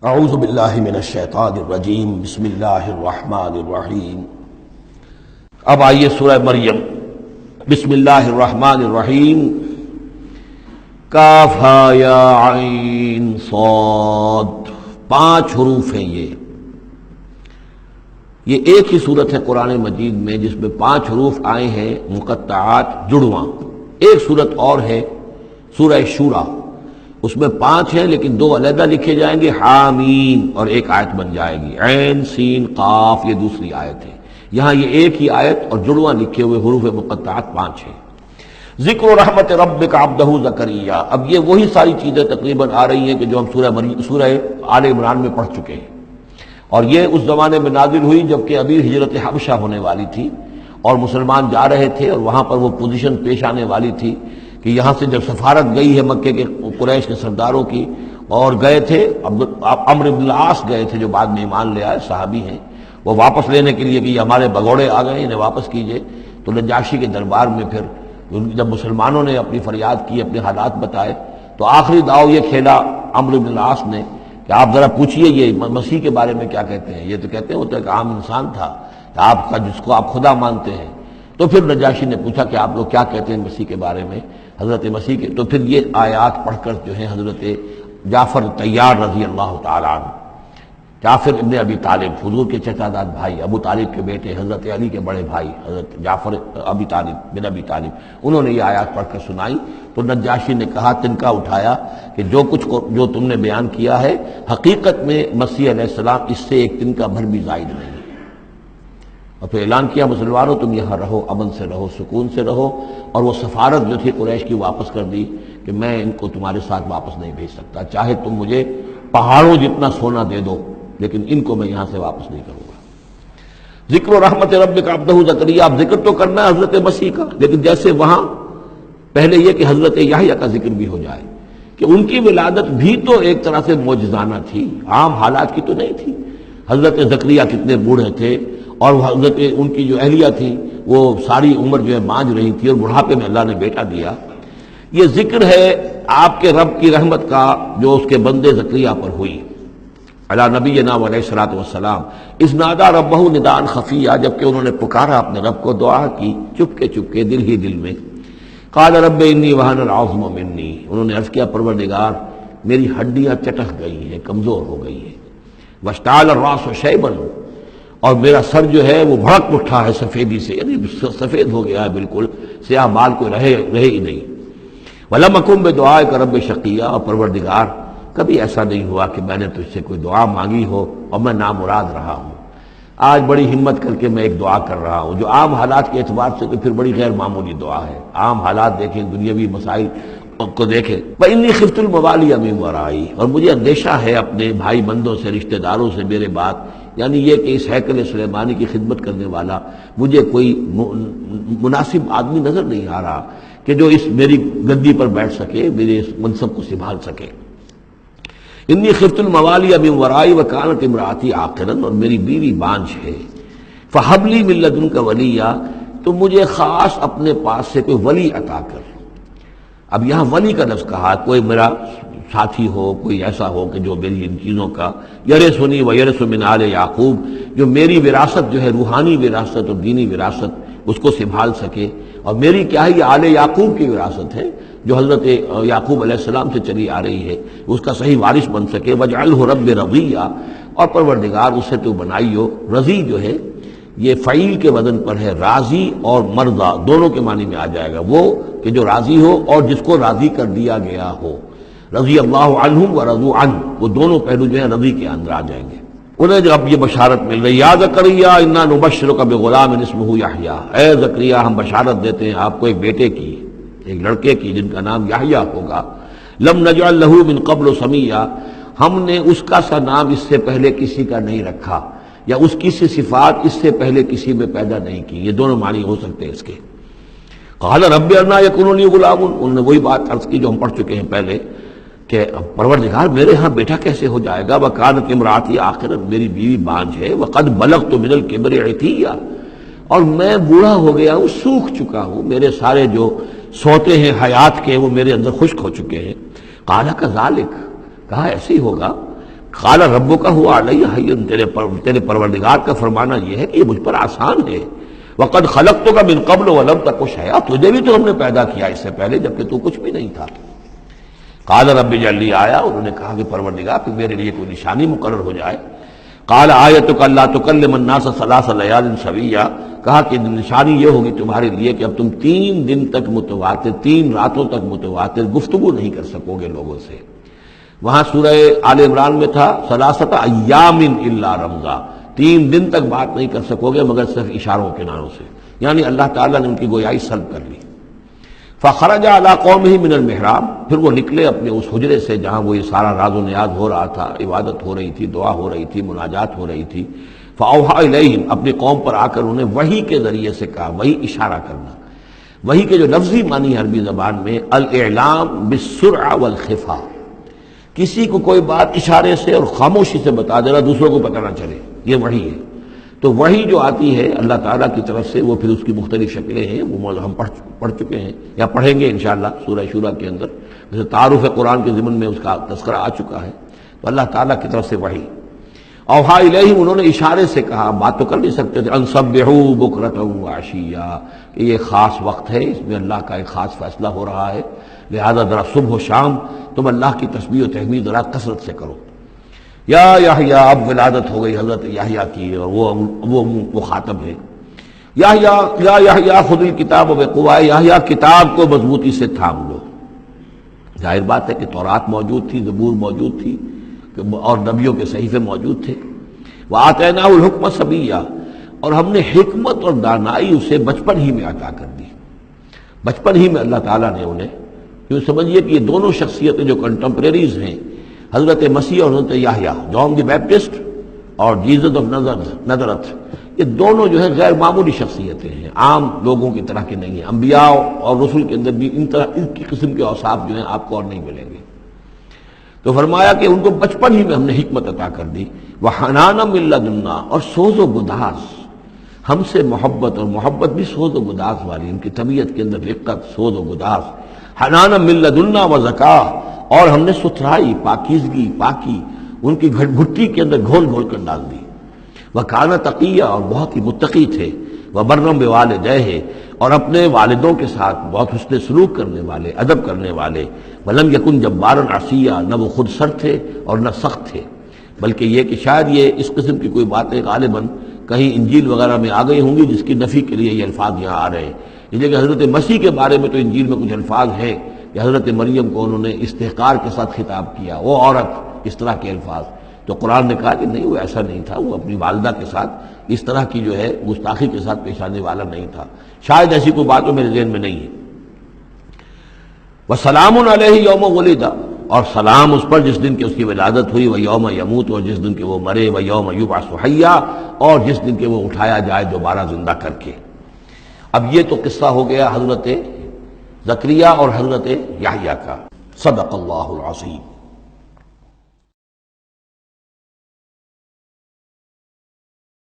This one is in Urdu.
اعوذ باللہ من الشیطان الرجیم بسم اللہ الرحمن الرحیم۔ اب آئیے سورہ مریم۔ بسم اللہ الرحمن الرحیم۔ کاف ہا یا عین صاد، 5 حروف ہیں یہ ایک ہی صورت ہے قرآن مجید میں جس میں 5 حروف آئے ہیں مقطعات جڑواں۔ ایک صورت اور ہے سورہ شورى، اس میں 5 ہیں لیکن 2 علیحدہ لکھے جائیں گے، حامیم، اور ایک آیت بن جائے گی، عین سین قاف، یہ دوسری آیت ہے۔ یہاں یہ ایک ہی آیت اور جڑواں لکھے ہوئے حروف مقطعات 5 ہیں۔ ذکر رحمت ربک عبدہ زکریا، اب یہ وہی ساری چیزیں تقریباً آ رہی ہیں کہ جو ہم سورہ آل عمران میں پڑھ چکے ہیں، اور یہ اس زمانے میں نازل ہوئی جبکہ ابھی ہجرت حبشہ ہونے والی تھی اور مسلمان جا رہے تھے، اور وہاں پر وہ پوزیشن پیش آنے والی تھی کہ یہاں سے جب سفارت گئی ہے مکے کے قریش کے سرداروں کی، اور گئے تھے عمرو بن العاص گئے تھے جو بعد میں ایمان لے آئے، صحابی ہیں، وہ واپس لینے کے لیے کہ یہ ہمارے بگوڑے آ گئے، انہیں واپس کیجئے۔ تو نجاشی کے دربار میں پھر جب مسلمانوں نے اپنی فریاد کی، اپنے حالات بتائے، تو آخری داؤ یہ کھیلا عمرو بن العاص نے کہ آپ ذرا پوچھئے یہ مسیح کے بارے میں کیا کہتے ہیں۔ یہ تو کہتے ہیں وہ تو ایک عام انسان تھا آپ کا جس کو آپ خدا مانتے ہیں۔ تو پھر نجاشی نے پوچھا کہ آپ لوگ کیا کہتے ہیں مسیح کے بارے میں، حضرت مسیح کے۔ تو پھر یہ آیات پڑھ کر جو ہے حضرت جعفر طیار رضی اللہ تعالیٰ عنہ، جعفر ابن ابی طالب، حضور کے چچا داد بھائی، ابو طالب کے بیٹے، حضرت علی کے بڑے بھائی حضرت جعفر ابی طالب بن ابی طالب، انہوں نے یہ آیات پڑھ کر سنائی۔ تو نجاشی نے کہا، تنکا اٹھایا کہ جو تم نے بیان کیا ہے حقیقت میں مسیح علیہ السلام اس سے ایک تنکا بھر بھی زائد نہیں ہے۔ اور پھر اعلان کیا، مسلمانوں تم یہاں رہو، امن سے رہو، سکون سے رہو، اور وہ سفارت جو تھی قریش کی واپس کر دی کہ میں ان کو تمہارے ساتھ واپس نہیں بھیج سکتا، چاہے تم مجھے پہاڑوں جتنا سونا دے دو لیکن ان کو میں یہاں سے واپس نہیں کروں گا۔ ذکر و رحمت ربک عبدہ زکریا، اب ذکر تو کرنا ہے حضرت مسیح کا، لیکن جیسے وہاں پہلے یہ کہ حضرت یحییٰ کا ذکر بھی ہو جائے کہ ان کی ولادت بھی تو ایک طرح سے معجزانہ تھی، عام حالات کی تو نہیں تھی۔ حضرت زکریا کتنے بوڑھے تھے، اور حضرت ان کی جو اہلیہ تھی وہ ساری عمر جو ہے مانج رہی تھی، اور بڑھاپے میں اللہ نے بیٹا دیا۔ یہ ذکر ہے آپ کے رب کی رحمت کا جو اس کے بندے زکریا پر ہوئی، علی نبینا علیہ الصلوۃ والسلام، اذ نادى ربہ نداء خفیا، جبکہ انہوں نے پکارا اپنے رب کو، دعا کی چپکے چپکے دل ہی دل میں۔ قال رب انی وہن العظم منی، انہوں نے عرض کیا پروردگار میری ہڈیاں چٹک گئی ہیں، کمزور ہو گئی ہیں، واشتعل الراس شیبا، اور میرا سر جو ہے وہ بھڑک اٹھا ہے سفیدی سے، یعنی سفید ہو گیا ہے بالکل، سیاہ بال کوئی رہے ہی نہیں۔ ولم اکن بدعائک رب شقیا، اور پروردگار کبھی ایسا نہیں ہوا کہ میں نے تجھ سے کوئی دعا مانگی ہو اور میں نامراد رہا ہوں۔ آج بڑی ہمت کر کے میں ایک دعا کر رہا ہوں جو عام حالات کے اعتبار سے تو پھر بڑی غیر معمولی دعا ہے۔ عام حالات دیکھیں، دنیاوی مسائل کو دیکھیں، وَإِنِّي خِفْتُ الْمَوَالِيَ مِنْ وَرَائِي، اور مجھے اندیشہ ہے اپنے بھائی بندوں سے، رشتہ داروں سے میرے بات، یعنی یہ کہ اس ہیکل سلیمانی کی خدمت کرنے والا مجھے کوئی مناسب آدمی نظر نہیں آ رہا کہ جو اس میری گدی پر بیٹھ سکے، میرے اس منصب کو سنبھال سکے۔ انی خفت الموالی من ورائی وکانت امراتی عاقرا، اور میری بیوی بانجھ ہے، فہب لی من لدنک ولیا، تو مجھے خاص اپنے پاس سے کوئی ولی عطا کر۔ اب یہاں ولی کا لفظ کہا، کوئی میرا ساتھی ہو، کوئی ایسا ہو کہ جو میری ان چیزوں کا یرثنی ویرث من آل یعقوب، جو میری وراثت جو ہے روحانی وراثت اور دینی وراثت اس کو سنبھال سکے، اور میری کیا ہے یہ آل یعقوب کی وراثت ہے جو حضرت یعقوب علیہ السلام سے چلی آ رہی ہے، اس کا صحیح وارث بن سکے۔ وجعلہ رب رضیہ، اور پروردگار اسے تو بنائیو، رضی جو ہے یہ فعیل کے وزن پر ہے، راضی اور مرضی دونوں کے معنی میں آ جائے گا، وہ کہ جو راضی ہو اور جس کو راضی کر دیا گیا ہو، رضی اللہ عنہم ورضوا عنہ، وہ دونوں پہلو جو ہیں رضی کے اندر آ جائیں گے۔ انہیں جب یہ بشارت مل رہی، یا زکریا انا نبشرک بغلام اسمہ یحییٰ، اے زکریا ہم بشارت دیتے ہیں آپ کو ایک بیٹے کی، ایک لڑکے کی جن کا نام یحییٰ ہوگا، لم نجعل لہ من قبل سمیہ، ہم نے اس کا سا نام اس سے پہلے کسی کا نہیں رکھا، یا اس کی سی صفات اس سے پہلے کسی میں پیدا نہیں کی، یہ دونوں معنی ہو سکتے ہیں اس کے۔ قال رب انا یکون لی غلام، انہوں نے وہی بات عرض کی جو ہم پڑھ چکے ہیں پہلے کہ پروردگار میرے ہاں بیٹا کیسے ہو جائے گا، وکانت امراتی عاقرا، میری بیوی بانجھ ہے، وقد بلغت من الکبر عتیہ، اور میں بوڑھا ہو گیا ہوں، سوکھ چکا ہوں، میرے سارے جو سوتے ہیں حیات کے وہ میرے اندر خشک ہو چکے ہیں۔ قال کذالک، کہا ایسے ہی ہوگا، قال ربک هو علی ہین، تیرے پروردگار کا فرمانا یہ ہے کہ یہ مجھ پر آسان ہے، وقد خلقتک من قبل ولم تک شیئا، تجھے بھی تو ہم نے پیدا کیا اس سے پہلے جبکہ تو کچھ بھی نہیں تھا۔ قال رب اجعل لی آیا، انہوں نے کہا کہ پروردگار پھر میرے لیے کوئی نشانی مقرر ہو جائے۔ قال آیتک الا تکلم الناس ثلاث لیال سویا، کہا کہ نشانی یہ ہوگی تمہارے لیے کہ اب تم 3 دن تک متواتر، 3 راتوں تک متواتر گفتگو نہیں کر سکو گے لوگوں سے۔ وہاں سورہ آل عمران میں تھا ثلاثۃ ایام الا رمزا، 3 دن تک بات نہیں کر سکو گے مگر صرف اشاروں کے ناموں سے، یعنی اللہ تعالیٰ نے ان کی گویائی سلب کر لی۔ فخرج علی قومہ من المحراب، پھر وہ نکلے اپنے اس حجرے سے جہاں وہ یہ سارا راز و نیاز ہو رہا تھا، عبادت ہو رہی تھی، دعا ہو رہی تھی، مناجات ہو رہی تھی۔ فاوحی الیہم، اپنی قوم پر آ کر انہیں وحی کے ذریعے سے کہا، وحی اشارہ کرنا۔ وحی کے جو لفظی معنی ہے عربی زبان میں الاعلام بالسرعہ والخفا، کسی کو کوئی بات اشارے سے اور خاموشی سے بتا دینا، دوسروں کو پتہ نہ چلے، یہ وحی ہے۔ تو وحی جو آتی ہے اللہ تعالیٰ کی طرف سے، وہ پھر اس کی مختلف شکلیں ہیں، وہ ہم پڑھ چکے ہیں یا پڑھیں گے انشاءاللہ سورہ شورا کے اندر، جیسے تعارف قرآن کے ضمن میں اس کا تذکرہ آ چکا ہے۔ تو اللہ تعالیٰ کی طرف سے وحی۔ اوحا الیہم، انہوں نے اشارے سے کہا، بات تو کر نہیں سکتے تھے، ان سبحوا بکرۃ وعشیا، کہ یہ خاص وقت ہے، اس میں اللہ کا ایک خاص فیصلہ ہو رہا ہے، لہذا ذرا صبح و شام تم اللہ کی تسبیح و تحمید ذرا کثرت سے کرو۔ یا یحییٰ، اب ولادت ہو گئی حضرت یحییٰ کی، اور وہ خاطب ہے۔ یا یحییٰ خذ الکتاب بقوہ، یحییٰ کتاب کو مضبوطی سے تھام لو۔ ظاہر بات ہے کہ تورات موجود تھی، زبور موجود تھی، اور نبیوں کے صحیفے موجود تھے۔ وآتیناہ الحکم صبیہ، اور ہم نے حکمت اور دانائی اسے بچپن ہی میں عطا کر دی، بچپن ہی میں اللہ تعالیٰ نے انہیں، کیوں سمجھیے کہ یہ دونوں شخصیتیں جو کنٹمپریریز ہیں، حضرت مسیح اور حضرت یحییٰ، جان دی بیپٹسٹ اور جیزس آف نزرت، یہ دونوں جو ہے غیر معمولی شخصیتیں ہیں، عام لوگوں کی طرح کے نہیں ہیں۔ انبیاء اور رسل کے اندر بھی ان کی قسم کے اوصاف جو ہیں آپ کو اور نہیں ملیں گے۔ تو فرمایا کہ ان کو بچپن ہی میں ہم نے حکمت عطا کر دی، وحنانا من لدنا، اور سوز و گداز، ہم سے محبت، اور محبت بھی سوز و گداز والی، ان کی طبیعت کے اندر رقت، سوز و گداز، حنانا من لدنا وزکا، اور ہم نے ستھرائی، پاکیزگی، پاکی ان کی گھٹی کے اندر گھول گھول کر ڈال دی۔ وکانا تقیہ، اور بہت ہی متقی تھے، وبرم بوالدیہ، اور اپنے والدوں کے ساتھ بہت حسن سلوک کرنے والے، ادب کرنے والے۔ ولم یکن جبارا عصیا، نہ وہ خود سر تھے اور نہ سخت تھے، بلکہ یہ کہ شاید یہ اس قسم کی کوئی باتیں غالباً کہیں انجیل وغیرہ میں آ گئی ہوں گی، جس کی نفی کے لیے یہ الفاظ یہاں آ رہے ہیں۔ اس لیے کہ حضرت مسیح کے بارے میں تو انجیل میں کچھ الفاظ ہیں کہ حضرت مریم کو انہوں نے استحقار کے ساتھ خطاب کیا، وہ عورت، اس طرح کے الفاظ۔ تو قرآن نے کہا کہ نہیں، وہ ایسا نہیں تھا، وہ اپنی والدہ کے ساتھ اس طرح کی جو ہے گستاخی کے ساتھ پیش آنے والا نہیں تھا، شاید ایسی کوئی بات تو میرے ذہن میں نہیں ہے۔ وسلام علیہ یوم ولد، اور سلام اس پر جس دن کہ اس کی ولادت ہوئی، ویوم یموت، اور جس دن کہ وہ مرے، ویوم یبعث حیا، اور جس دن کہ وہ اٹھایا جائے دوبارہ زندہ کر کے۔ اب یہ تو قصہ ہو گیا حضرت زکریا اور حضرت یحییٰ کا۔ صدق اللہ العظیم۔